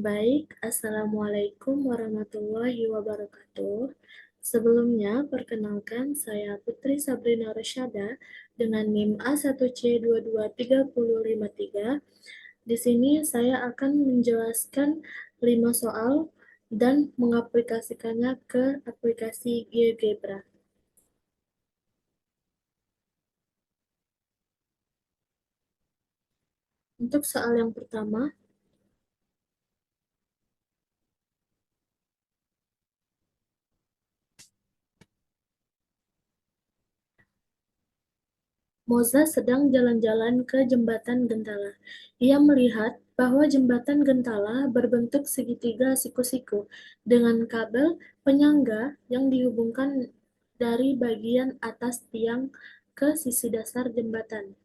Baik, Assalamualaikum warahmatullahi wabarakatuh. Sebelumnya, perkenalkan saya Putri Sabrina Rosyada dengan NIM A1C22353. Di sini saya akan menjelaskan 5 soal dan mengaplikasikannya ke aplikasi GeoGebra. Untuk soal yang pertama, Moza sedang jalan-jalan ke jembatan Gentala. Ia melihat bahwa jembatan Gentala berbentuk segitiga siku-siku dengan kabel penyangga yang dihubungkan dari bagian atas tiang ke sisi dasar jembatan.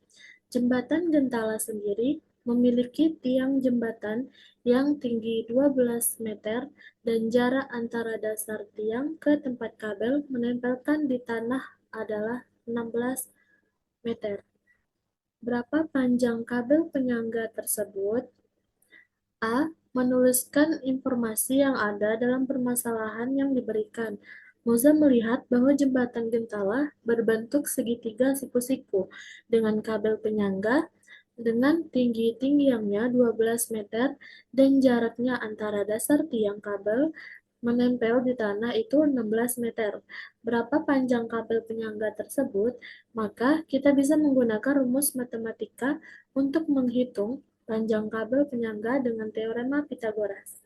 Jembatan Gentala sendiri memiliki tiang jembatan yang tinggi 12 meter dan jarak antara dasar tiang ke tempat kabel menempelkan di tanah adalah 16 meter. Berapa panjang kabel penyangga tersebut? A. Menuliskan informasi yang ada dalam permasalahan yang diberikan. Moza melihat bahwa jembatan Gentala berbentuk segitiga siku-siku dengan kabel penyangga dengan tinggi-tinggiannya 12 meter dan jaraknya antara dasar tiang kabel menempel di tanah itu 16 meter. Berapa panjang kabel penyangga tersebut? Maka kita bisa menggunakan rumus matematika untuk menghitung panjang kabel penyangga dengan teorema Pitagoras.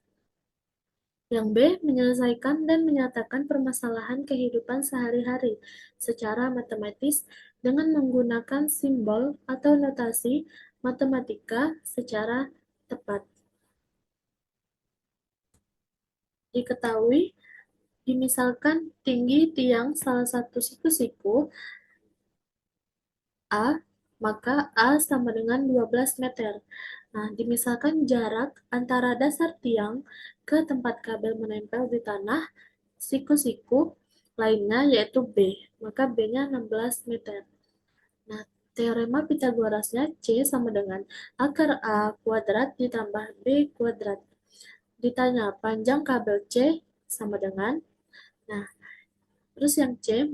Yang B. Menyelesaikan dan menyatakan permasalahan kehidupan sehari-hari secara matematis dengan menggunakan simbol atau notasi matematika secara tepat. Diketahui, dimisalkan tinggi tiang salah satu siku-siku A, maka A sama dengan 12 meter. Nah, dimisalkan jarak antara dasar tiang ke tempat kabel menempel di tanah siku-siku lainnya yaitu B, maka B-nya 16 meter. Nah, teorema Pitagorasnya C sama dengan akar A kuadrat ditambah B kuadrat. Ditanya panjang kabel C sama dengan, nah, terus yang C,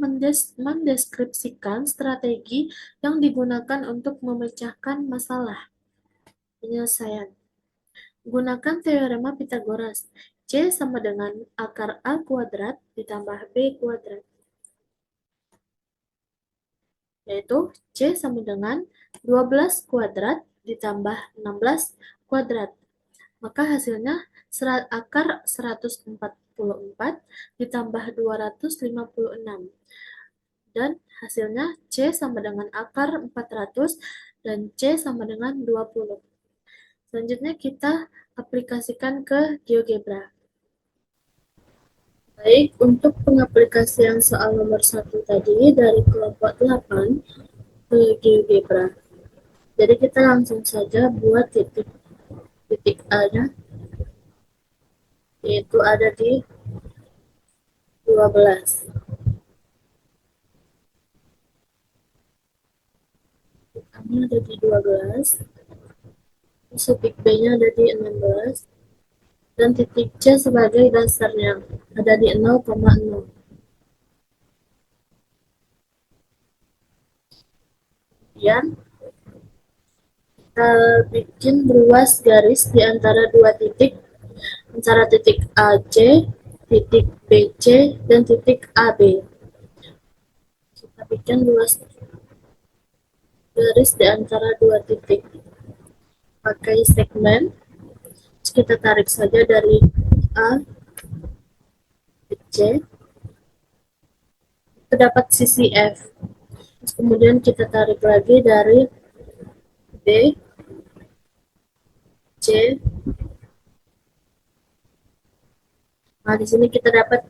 mendeskripsikan strategi yang digunakan untuk memecahkan masalah. Penyelesaian. Gunakan teorema Pitagoras. C sama dengan akar A kuadrat ditambah B kuadrat. Yaitu C sama dengan 12 kuadrat ditambah 16 kuadrat. Maka hasilnya akar 144 ditambah 256. Dan hasilnya C sama dengan akar 400 dan C sama dengan 20. Selanjutnya kita aplikasikan ke GeoGebra. Baik, untuk pengaplikasian soal nomor 1 tadi dari kelompok 8 ke GeoGebra. Jadi kita langsung saja buat titik A-nya, yaitu ada di 12. A-nya ada di 12. Titik B-nya ada di 16. Dan titik C sebagai dasarnya ada di 0,0. Kemudian kita bikin ruas garis di antara dua titik, antara titik AC, titik BC, dan titik AB. Kita bikin ruas garis di antara dua titik pakai segmen. Kita tarik saja dari A ke C, terdapat sisi F. Kemudian kita tarik lagi dari B, C. Nah, di sini kita dapat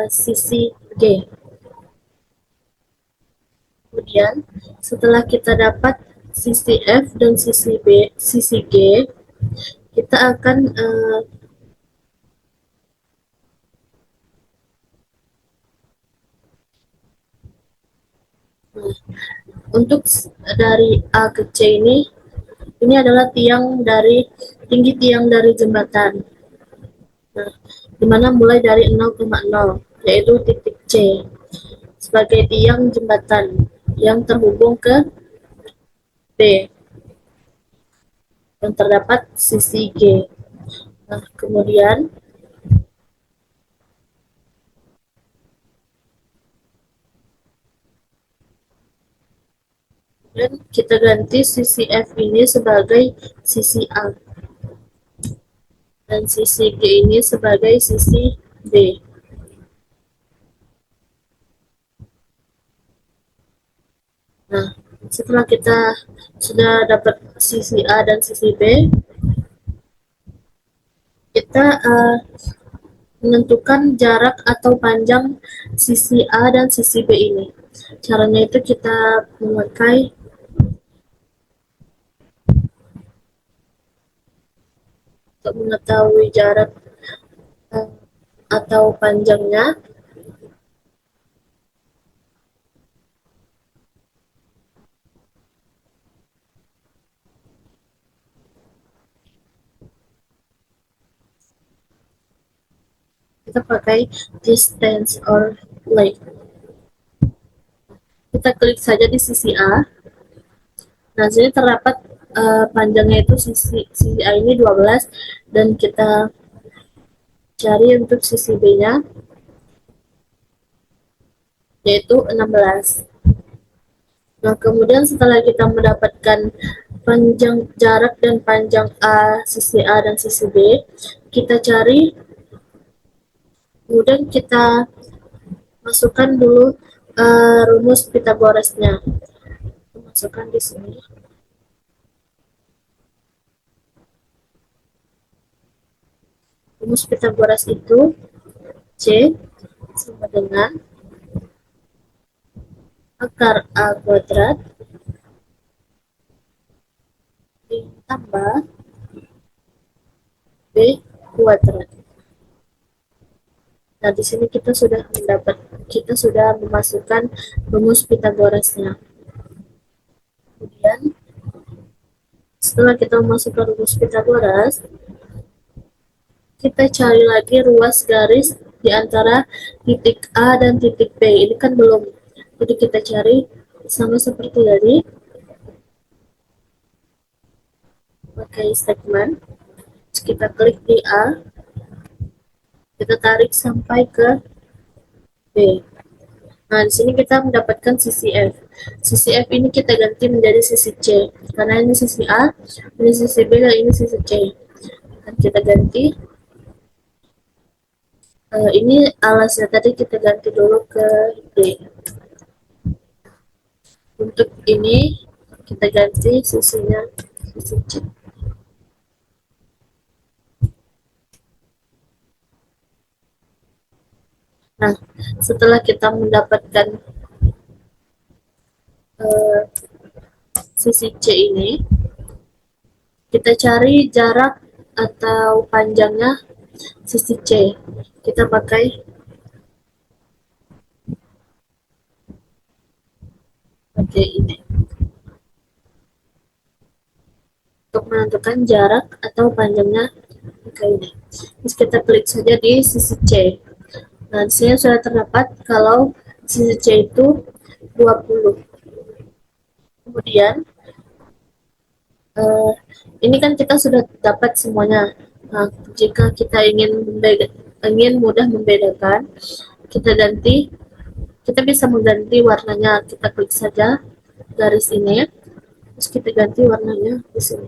sisi G. Kemudian setelah kita dapat sisi F dan sisi B, sisi G, kita akan untuk dari A ke C ini Ini adalah tinggi tiang dari jembatan. Nah, di mana mulai dari 0,0, yaitu titik C, sebagai tiang jembatan yang terhubung ke B, yang terdapat sisi G. Nah, kemudian kita ganti sisi F ini sebagai sisi A, dan sisi G ini sebagai sisi B. Nah, setelah kita sudah dapat sisi A dan sisi B, kita menentukan jarak atau panjang sisi A dan sisi B ini. Caranya itu kita memakai untuk mengetahui jarak uh, atau panjangnya, kita pakai distance or length. Kita klik saja di sisi A. Nah, sini terdapat panjangnya itu sisi A ini 12, dan kita cari untuk sisi B-nya yaitu 16. Nah, kemudian setelah kita mendapatkan panjang jarak dan panjang sisi A dan sisi B, kita cari, kemudian kita masukkan dulu rumus Pitagorasnya. Masukkan di sini. Rumus Pitagoras itu C sama dengan akar A kuadrat ditambah B kuadrat. Nah, di sini kita sudah memasukkan rumus Pitagorasnya. Kemudian setelah kita memasukkan rumus Pitagoras, kita cari lagi ruas garis di antara titik A dan titik B. Ini kan belum. Jadi kita cari sama seperti tadi, pakai segmen. Kita klik di A, kita tarik sampai ke B. Nah, di sini kita mendapatkan sisi F. Sisi F ini kita ganti menjadi sisi C. Karena ini sisi A, ini sisi B, dan ini sisi C. Dan kita ganti. Ini alasnya tadi kita ganti dulu ke D. Untuk ini kita ganti sisinya sisi C. Nah, setelah kita mendapatkan uh, sisi C ini, kita cari jarak atau panjangnya sisi C. Kita pakai ini untuk menentukan jarak atau panjangnya pakai ini. Terus kita klik saja di sisi C. Nah, di sini sudah terdapat kalau sisi C itu 20. Kemudian ini kan kita sudah dapat semuanya. Nah, jika kita ingin mudah membedakan, kita bisa mengganti warnanya. Kita klik saja garis ini, terus kita ganti warnanya di sini.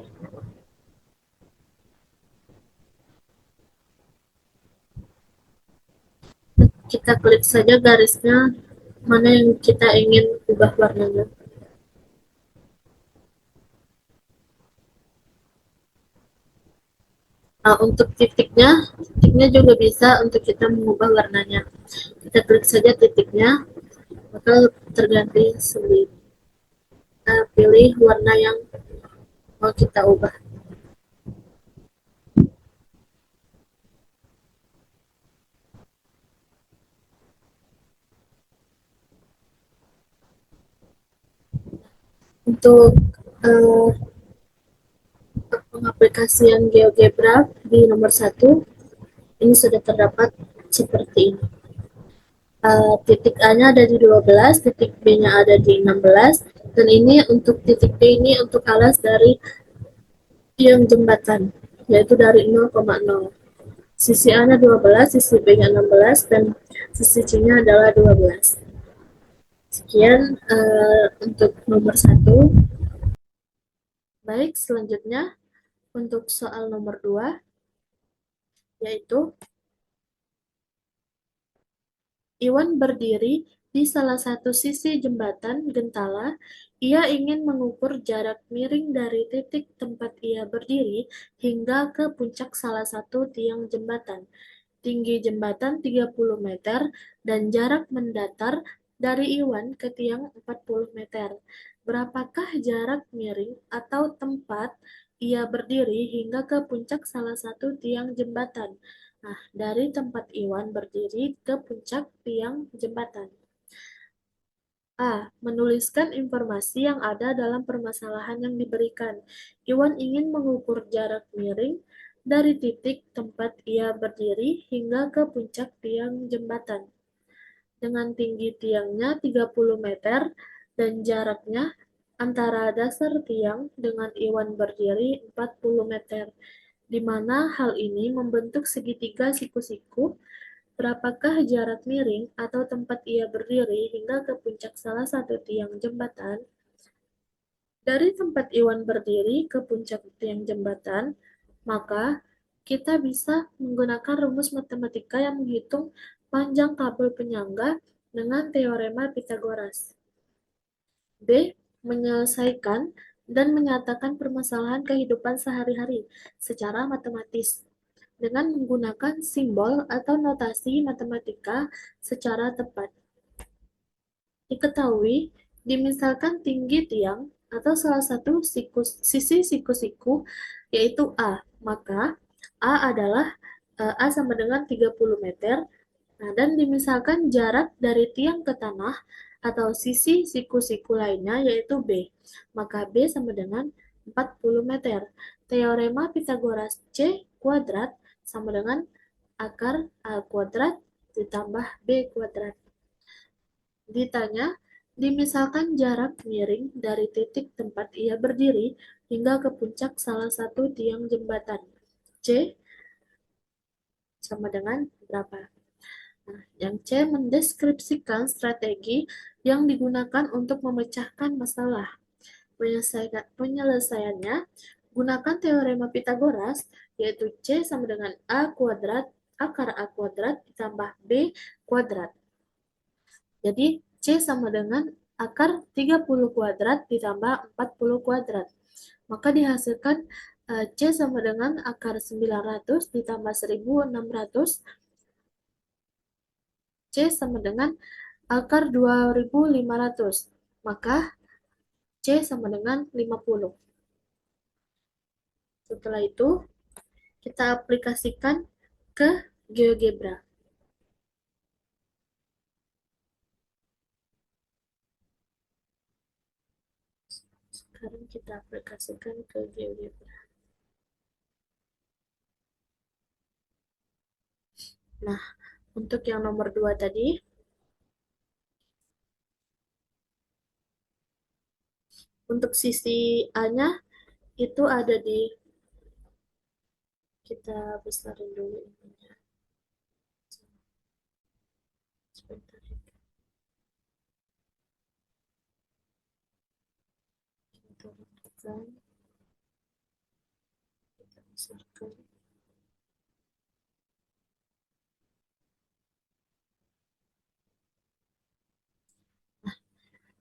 Kita klik saja garisnya mana yang kita ingin ubah warnanya. Nah, untuk titiknya juga bisa untuk kita mengubah warnanya. Kita klik saja titiknya, maka terganti sendiri. Kita pilih warna yang mau kita ubah. Untuk uh, pengaplikasian GeoGebra di nomor satu ini sudah terdapat seperti ini. Titik A-nya ada di 12, titik B-nya ada di 16, dan ini untuk titik B ini untuk alas dari tiang jembatan, yaitu dari 0,0. Sisi A-nya 12, sisi B-nya 16, dan sisi C-nya adalah 12. Sekian untuk nomor satu. Baik, selanjutnya untuk soal nomor 2, yaitu Iwan berdiri di salah satu sisi jembatan Gentala. Ia ingin mengukur jarak miring dari titik tempat ia berdiri hingga ke puncak salah satu tiang jembatan. Tinggi jembatan 30 meter dan jarak mendatar dari Iwan ke tiang 40 meter. Berapakah jarak miring atau tempat ia berdiri hingga ke puncak salah satu tiang jembatan? Nah, dari tempat Iwan berdiri ke puncak tiang jembatan. A. Menuliskan informasi yang ada dalam permasalahan yang diberikan. Iwan ingin mengukur jarak miring dari titik tempat ia berdiri hingga ke puncak tiang jembatan. Dengan tinggi tiangnya 30 meter dan jaraknya antara dasar tiang dengan Iwan berdiri 40 meter, di mana hal ini membentuk segitiga siku-siku. Berapakah jarak miring atau tempat ia berdiri hingga ke puncak salah satu tiang jembatan? Dari tempat Iwan berdiri ke puncak tiang jembatan, maka kita bisa menggunakan rumus matematika yang menghitung panjang kabel penyangga dengan teorema Pythagoras. B. Menyelesaikan dan menyatakan permasalahan kehidupan sehari-hari secara matematis dengan menggunakan simbol atau notasi matematika secara tepat. Diketahui, dimisalkan tinggi tiang atau salah satu sisi siku-siku yaitu A, maka A adalah A sama dengan 30 meter. Nah, dan dimisalkan jarak dari tiang ke tanah atau sisi siku-siku lainnya yaitu B, maka B sama dengan 40 meter. Teorema Pythagoras C kuadrat sama dengan akar A kuadrat ditambah B kuadrat. Ditanya, dimisalkan jarak miring dari titik tempat ia berdiri hingga ke puncak salah satu tiang jembatan. C sama dengan berapa? Nah, yang C mendeskripsikan strategi yang digunakan untuk memecahkan masalah. Penyelesaiannya, gunakan teorema Pythagoras, yaitu C sama dengan A kuadrat, akar A kuadrat ditambah B kuadrat. Jadi, C sama dengan akar 30 kuadrat ditambah 40 kuadrat. Maka dihasilkan C sama dengan akar 900 ditambah 1600. C sama dengan akar 2500. Maka C sama dengan 50. Setelah itu, kita aplikasikan ke GeoGebra. Sekarang kita aplikasikan ke GeoGebra. Nah, untuk yang nomor 2 tadi, untuk sisi A-nya itu ada di, kita besarin dulu ininya. Sebentar ya. Kita lakukan, kita besarkan.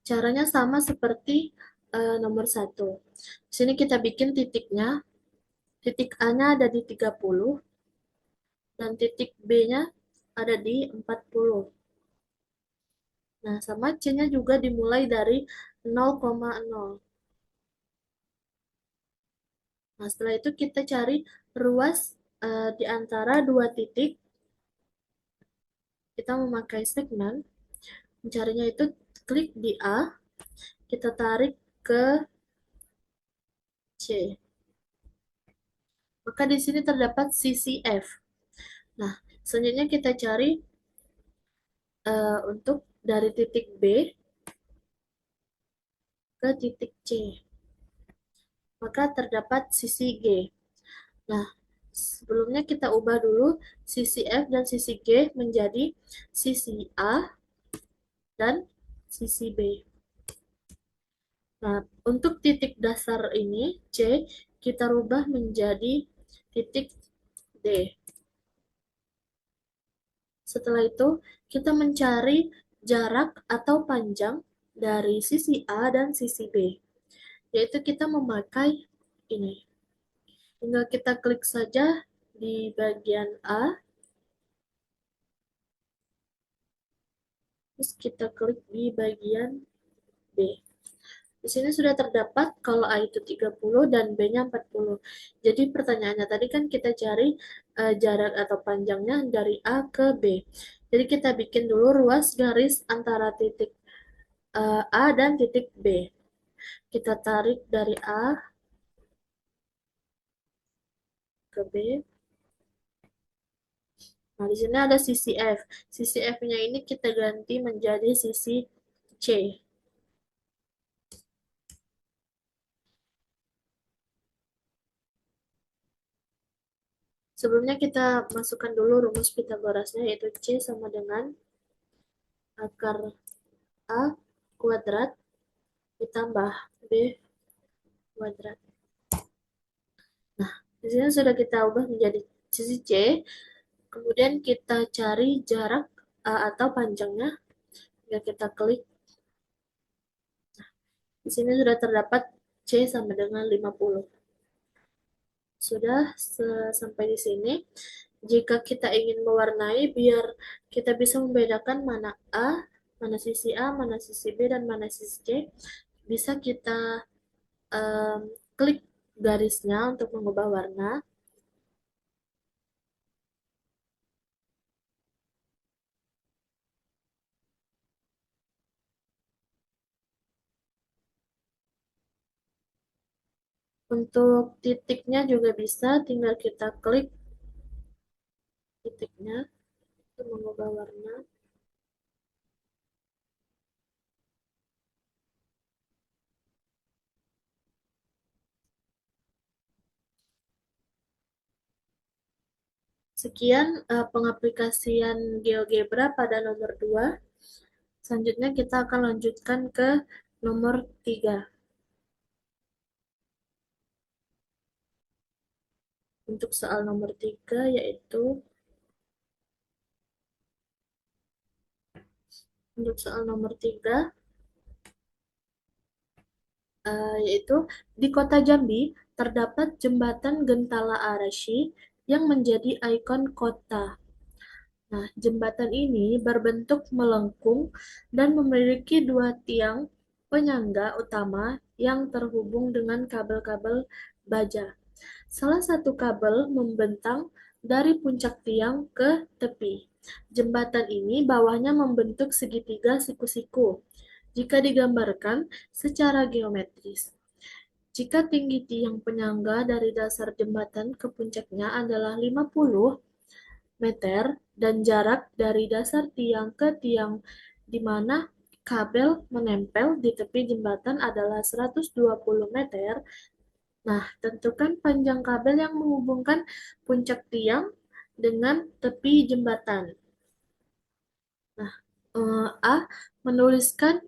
Caranya sama seperti nomor 1. Di sini kita bikin titiknya. Titik A-nya ada di 30 dan titik B-nya ada di 40. Nah, sama C-nya juga dimulai dari 0,0. Nah, setelah itu kita cari ruas di antara dua titik. Kita memakai segmen. Mencarinya itu klik di A, kita tarik ke C. Maka di sini terdapat sisi F. Nah, selanjutnya kita cari untuk dari titik B ke titik C. Maka terdapat sisi G. Nah, sebelumnya kita ubah dulu sisi F dan sisi G menjadi sisi A dan sisi B. Nah, untuk titik dasar ini, C, kita rubah menjadi titik D. Setelah itu, kita mencari jarak atau panjang dari sisi A dan sisi B, yaitu kita memakai ini. Tinggal kita klik saja di bagian A, terus kita klik di bagian B. Di sini sudah terdapat kalau A itu 30 dan B-nya 40. Jadi pertanyaannya tadi kan kita cari jarak atau panjangnya dari A ke B. Jadi kita bikin dulu ruas garis antara titik A dan titik B. Kita tarik dari A ke B. Nah, di sini ada sisi F. Sisi F-nya ini kita ganti menjadi sisi C. Sebelumnya kita masukkan dulu rumus Pitagorasnya, yaitu C sama dengan akar A kuadrat ditambah B kuadrat. Nah, di sini sudah kita ubah menjadi sisi C. Kemudian kita cari jarak atau panjangnya. Ya, kita klik. Di sini sudah terdapat C sama dengan 50. Sudah sampai di sini. Jika kita ingin mewarnai biar kita bisa membedakan mana A, mana sisi A, mana sisi B, dan mana sisi C, bisa kita um, klik garisnya untuk mengubah warna. Untuk titiknya juga bisa, tinggal kita klik titiknya untuk mengubah warna. Sekian pengaplikasian GeoGebra pada nomor 2. Selanjutnya kita akan lanjutkan ke nomor 3. Untuk soal nomor 3 yaitu untuk soal nomor 3 yaitu di Kota Jambi terdapat jembatan Gentala Arashi yang menjadi ikon kota. Nah, jembatan ini berbentuk melengkung dan memiliki dua tiang penyangga utama yang terhubung dengan kabel-kabel baja. Salah satu kabel membentang dari puncak tiang ke tepi. Jembatan ini bawahnya membentuk segitiga siku-siku jika digambarkan secara geometris. Jika tinggi tiang penyangga dari dasar jembatan ke puncaknya adalah 50 meter dan jarak dari dasar tiang ke tiang di mana kabel menempel di tepi jembatan adalah 120 meter. Nah, tentukan panjang kabel yang menghubungkan puncak tiang dengan tepi jembatan. Nah, A. Menuliskan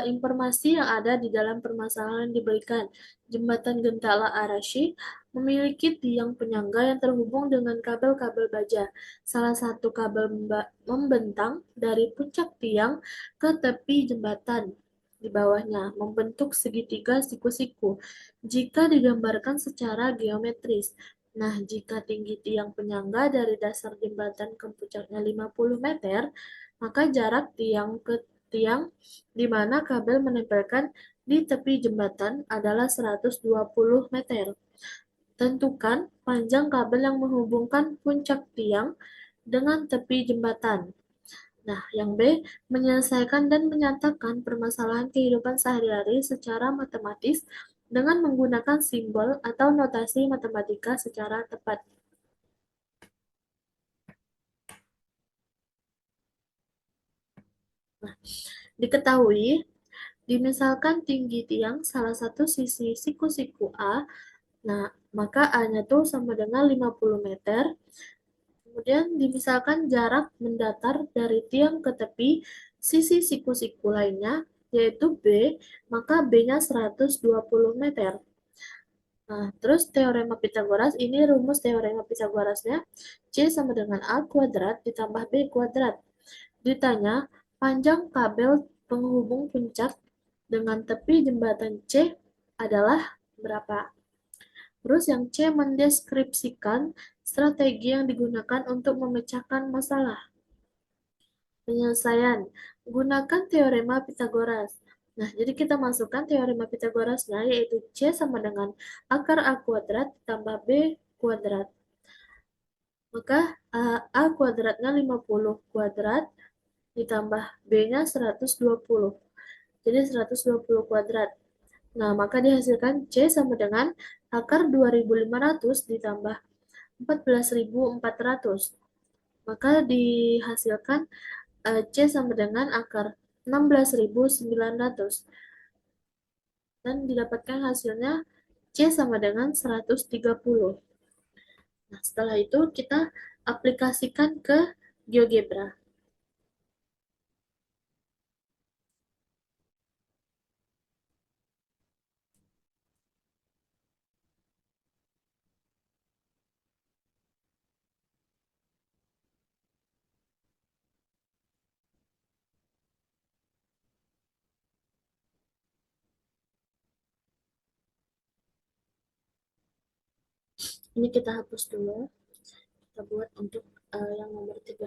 informasi yang ada di dalam permasalahan yang diberikan. Jembatan Gentala Arashi memiliki tiang penyangga yang terhubung dengan kabel-kabel baja. Salah satu kabel membentang dari puncak tiang ke tepi jembatan di bawahnya, membentuk segitiga siku-siku. Jika digambarkan secara geometris. Nah, jika tinggi tiang penyangga dari dasar jembatan ke puncaknya 50 meter, maka jarak tiang ke tiang di mana kabel menempelkan di tepi jembatan adalah 120 meter. Tentukan panjang kabel yang menghubungkan puncak tiang dengan tepi jembatan. Nah, yang B, menyelesaikan dan menyatakan permasalahan kehidupan sehari-hari secara matematis dengan menggunakan simbol atau notasi matematika secara tepat. Nah, diketahui, dimisalkan tinggi tiang salah satu sisi siku-siku A, nah maka A-nya tuh sama dengan 50 meter. Kemudian dimisalkan jarak mendatar dari tiang ke tepi sisi siku-siku lainnya, yaitu B, maka B-nya 120 meter. Nah, terus teorema Pitagoras, ini rumus teorema Pitagorasnya, C sama dengan A kuadrat ditambah B kuadrat. Ditanya, panjang kabel penghubung puncak dengan tepi jembatan C adalah berapa? Terus yang C mendeskripsikan strategi yang digunakan untuk memecahkan masalah. Penyelesaian. Gunakan teorema Pitagoras. Nah, jadi kita masukkan teorema Pitagorasnya, yaitu C sama dengan akar A kuadrat tambah B kuadrat. Maka A kuadratnya 50 kuadrat ditambah B-nya 120. Jadi 120 kuadrat. Nah, maka dihasilkan C sama dengan akar 2.500 ditambah 14.400. Maka dihasilkan C sama dengan akar 16.900. Dan didapatkan hasilnya C sama dengan 130. Nah, setelah itu kita aplikasikan ke GeoGebra. Ini kita hapus dulu. Kita buat untuk yang nomor 3.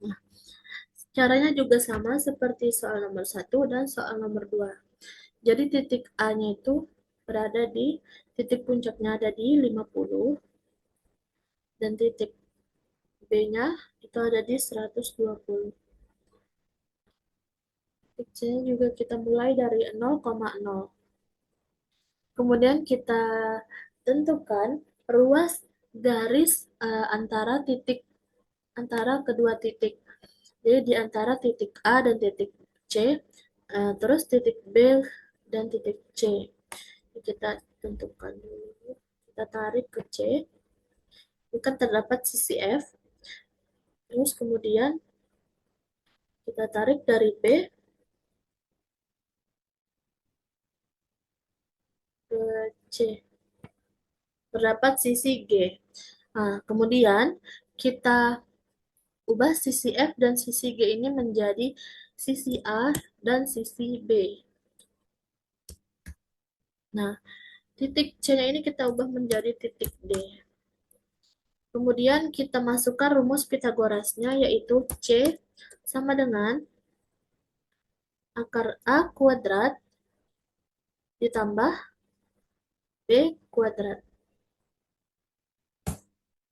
Nah, caranya juga sama seperti soal nomor 1 dan soal nomor 2. Jadi titik A-nya itu berada di titik puncaknya ada di 50 dan titik B-nya itu ada di 120. Titik C-nya juga kita mulai dari 0,0. Kemudian kita tentukan ruas garis antara kedua titik. Jadi di antara titik A dan titik C, terus titik B dan titik C. Kita tentukan dulu. Kita tarik ke C. Ini kan terdapat sisi F. Terus kemudian kita tarik dari B ke C. Terdapat sisi G. Nah, kemudian kita ubah sisi F dan sisi G ini menjadi sisi A dan sisi B. Nah, titik C-nya ini kita ubah menjadi titik D. Kemudian kita masukkan rumus Pitagorasnya, yaitu C sama dengan akar A kuadrat ditambah B kuadrat.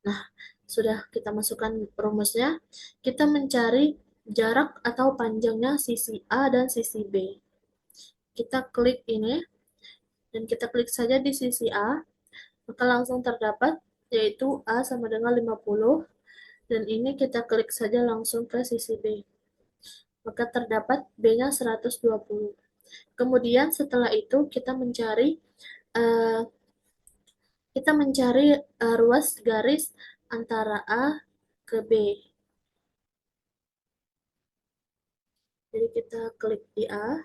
Nah, sudah kita masukkan rumusnya, kita mencari jarak atau panjangnya sisi A dan sisi B. Kita klik ini, dan kita klik saja di sisi A, maka langsung terdapat, yaitu A sama dengan 50, dan ini kita klik saja langsung ke sisi B. Maka terdapat B-nya 120. Kemudian setelah itu uh, kita mencari ruas garis antara A ke B. Jadi kita klik di A,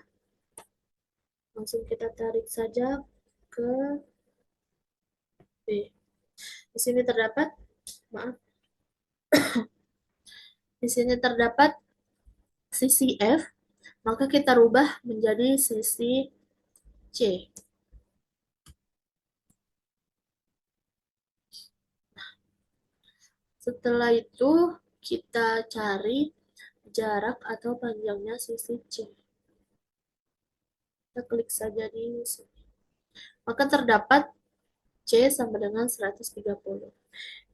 langsung kita tarik saja ke B. Di sini terdapat, maaf, di sini terdapat sisi F, maka kita rubah menjadi sisi C. Setelah itu kita cari jarak atau panjangnya sisi C. Kita klik saja di sini. Maka terdapat C sama dengan 130.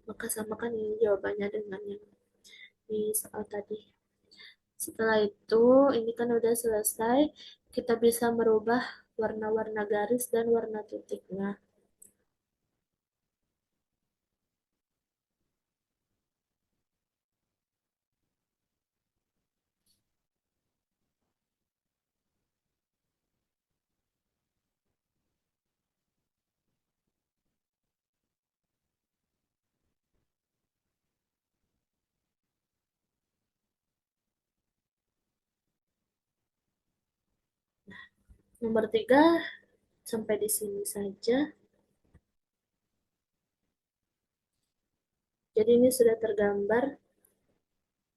Maka samakan ini jawabannya dengan yang di soal tadi. Setelah itu, ini kan udah selesai. Kita bisa merubah warna-warna garis dan warna titiknya. Nomor 3, sampai di sini saja. Jadi ini sudah tergambar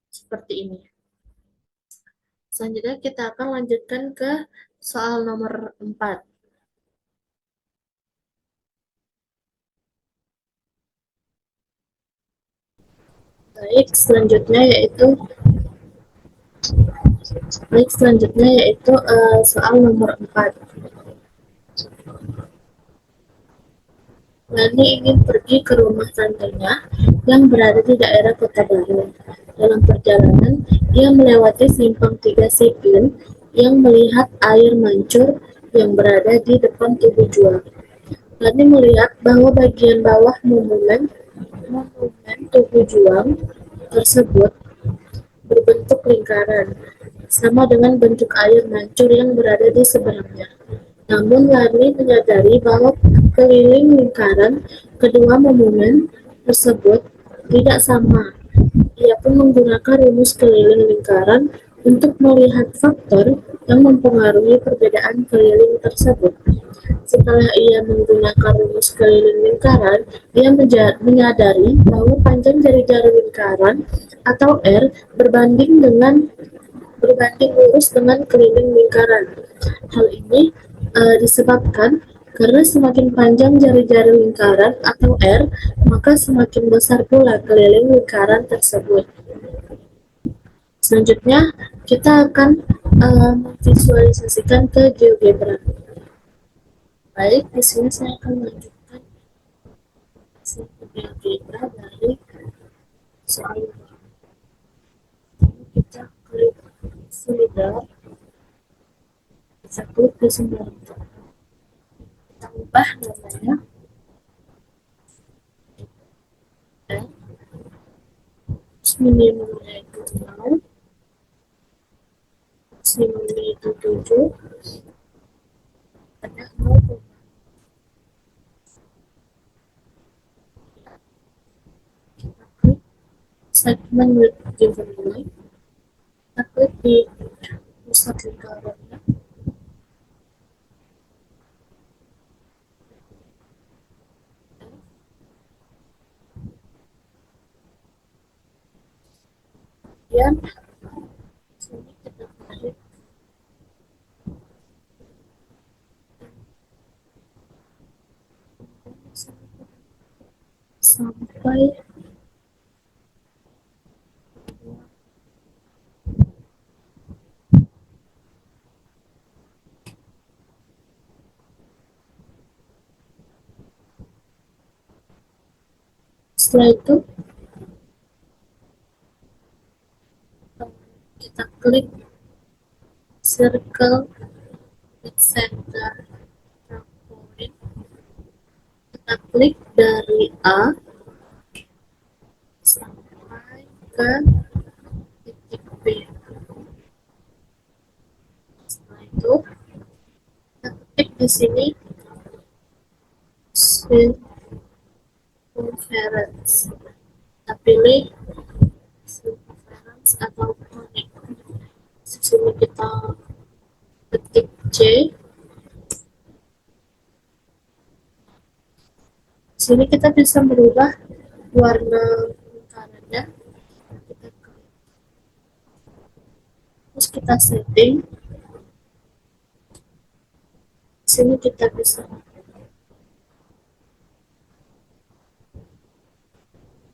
seperti ini. Selanjutnya kita akan lanjutkan ke soal nomor 4. Baik, selanjutnya yaitu soal nomor 4. Lani ingin pergi ke rumah tantenya yang berada di daerah Kota Baru. Dalam perjalanan, ia melewati simpang 3 Sipin yang melihat air mancur yang berada di depan tujuan. Lani melihat bahwa bagian bawah monumen Tugu Juang tersebut berbentuk lingkaran, sama dengan bentuk air mancur yang berada di seberangnya. Namun Larry menyadari bahwa keliling lingkaran kedua monumen tersebut tidak sama. Ia pun menggunakan rumus keliling lingkaran untuk melihat faktor yang mempengaruhi perbedaan keliling tersebut. Setelah ia menggunakan rumus keliling lingkaran, ia menyadari bahwa panjang jari-jari lingkaran atau R berbanding lurus dengan keliling lingkaran. Hal ini disebabkan karena semakin panjang jari-jari lingkaran atau R, maka semakin besar pula keliling lingkaran tersebut. Selanjutnya, kita akan memvisualisasikan ke GeoGebra. Baik, di sini saya akan melanjutkan GeoGebra dari soal kita klik slider, kita klik ke sumber, kita ubah namanya dan minimumnya itu 0, maksimumnya itu 7, ada 0. Kita klik segmen with given line, kita klik di pusat lingkarannya, kemudian sini kita tarik sampai setelah itu kita klik circle with center point, kita klik dari A sampai ke titik B. Setelah itu kita ketik di sini circumference, kita pilih circumference atau conic. Di sini kita ketik C. Di sini kita bisa merubah warna lingkarannya. Kita klik, terus kita setting. Di sini kita bisa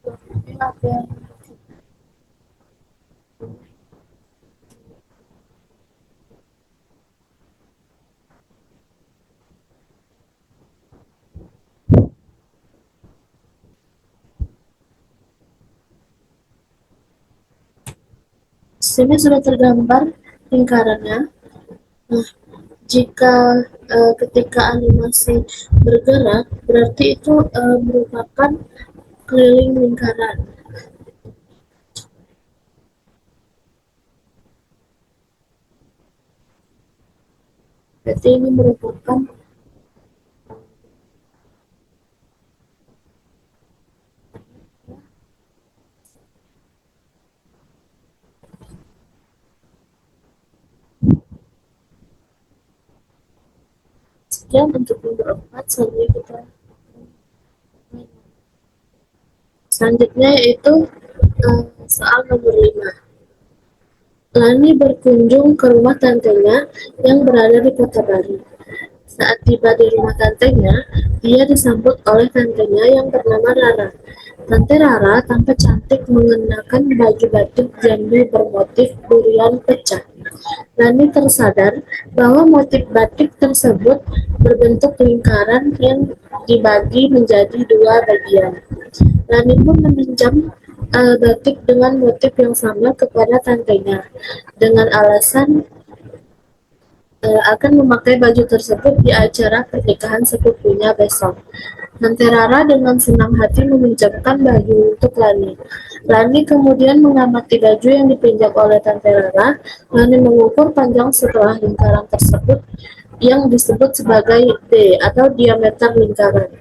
warnanya ada Sini sudah tergambar lingkarannya. Nah, jika ketika animasi bergerak, berarti itu merupakan keliling lingkaran. Berarti ini merupakan sekian untuk nomor 4. Selanjutnya yaitu soal nomor 5. Lani berkunjung ke rumah tantenya yang berada di Kota Baru. Saat tiba di rumah tantenya, dia disambut oleh tantenya yang bernama Rara. Tante Rara tampak cantik mengenakan baju batik jambi bermotif durian pecah. Lani tersadar bahwa motif batik tersebut berbentuk lingkaran yang dibagi menjadi dua bagian. Lani pun meminjam batik dengan motif yang sama kepada tantenya dengan alasan akan memakai baju tersebut di acara pernikahan sepupunya besok. Tante Rara dengan senang hati meminjamkan baju untuk Lani. Lani kemudian mengamati baju yang dipinjam oleh Tante Rara. Lani mengukur panjang setelah lingkaran tersebut yang disebut sebagai D atau diameter lingkaran.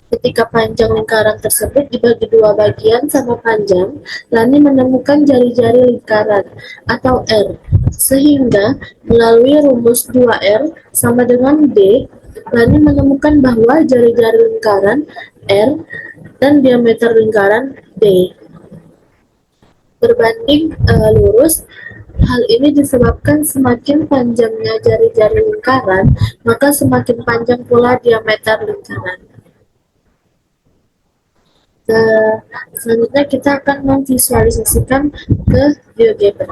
Ketika panjang lingkaran tersebut dibagi dua bagian sama panjang, Lani menemukan jari-jari lingkaran atau R. Sehingga melalui rumus 2R sama dengan D, Lani menemukan bahwa jari-jari lingkaran R dan diameter lingkaran D berbanding lurus. Hal ini disebabkan semakin panjangnya jari-jari lingkaran, maka semakin panjang pula diameter lingkaran. Selanjutnya kita akan memvisualisasikan ke GeoGebra.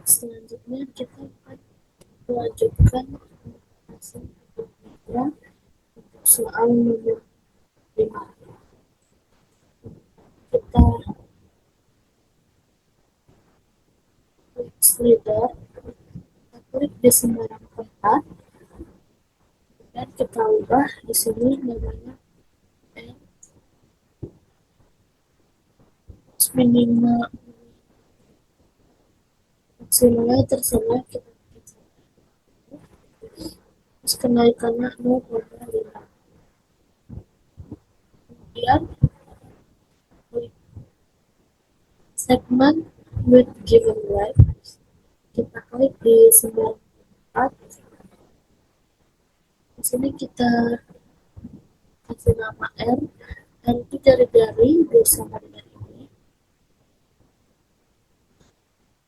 Selanjutnya kita akan melanjutkan hasil GeoGebra untuk soal nomor 5. Kita klik slider, kita klik di sembarang tempat, dan kita ubah di sini namanya N minimal maksimalnya terserah kita terus kenaikannya 0,5. Kemudian segmen with given right, kita klik di sembarang tempat. Di sini kita kasih nama R, dan itu jari-jari bersama dengan ini.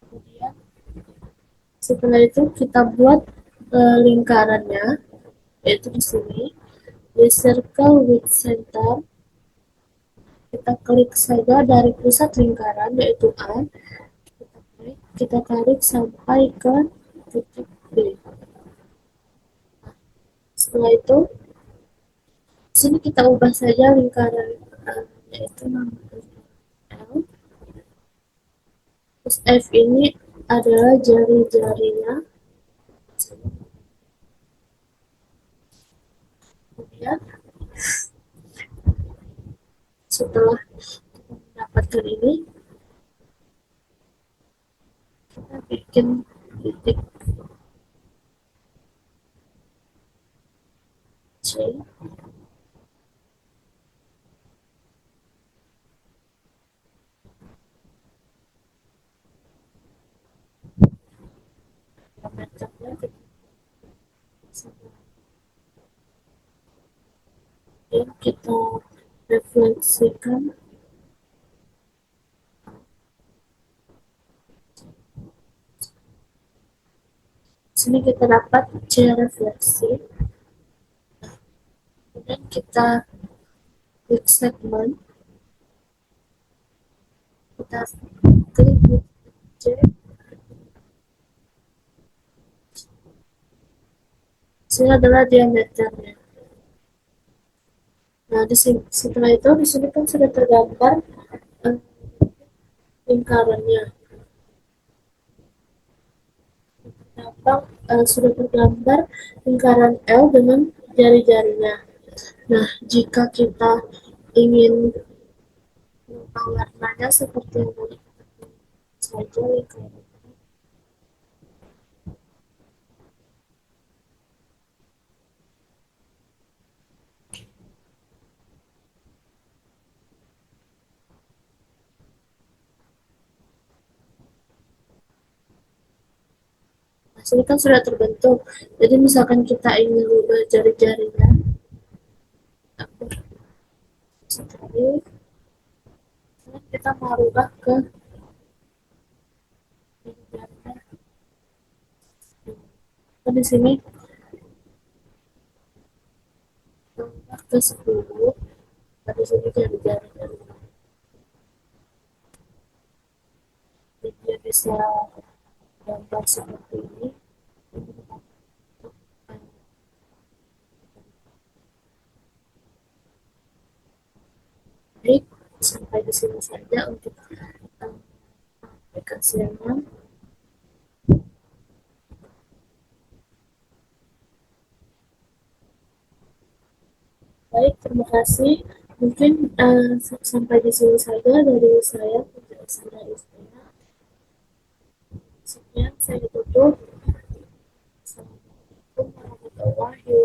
Kemudian setelah itu kita buat lingkarannya, yaitu di sini di circle with center. Kita klik saja dari pusat lingkaran yaitu A, kita tarik sampai ke titik B. Setelah itu sini kita ubah saja lingkaran yaitu nama L. Terus F ini adalah jari-jarinya. Kemudian setelah kita mendapatkan ini, kita bikin titik C. Dan kita refleksikan sini kita dapat C refleksi. Kemudian kita klik segmen, kita klik di C. Sini adalah diameternya. Nah, setelah itu di sini kan sudah tergambar eh, lingkarannya. Gampang, sudah tergambar lingkaran L dengan jari-jarinya. Nah, jika kita ingin warnanya seperti yang tadi saja lingkaran. Nah, sini kan sudah terbentuk. Jadi misalkan kita ingin mengubah jari-jarinya, aku sekali, kita merubah ke jari-jarinya. Nah, di sini merubah ke 10. Nah, di sini jari-jarinya. Jadi dia bisa gambar seperti ini. Baik, sampai di sini saja untuk aplikasinya. Baik, terima kasih. Mungkin sampai di sini saja dari saya, penjelasan dari saya. Sekian, saya tutup. Assalamualaikum warahmatullahi wabarakatuh.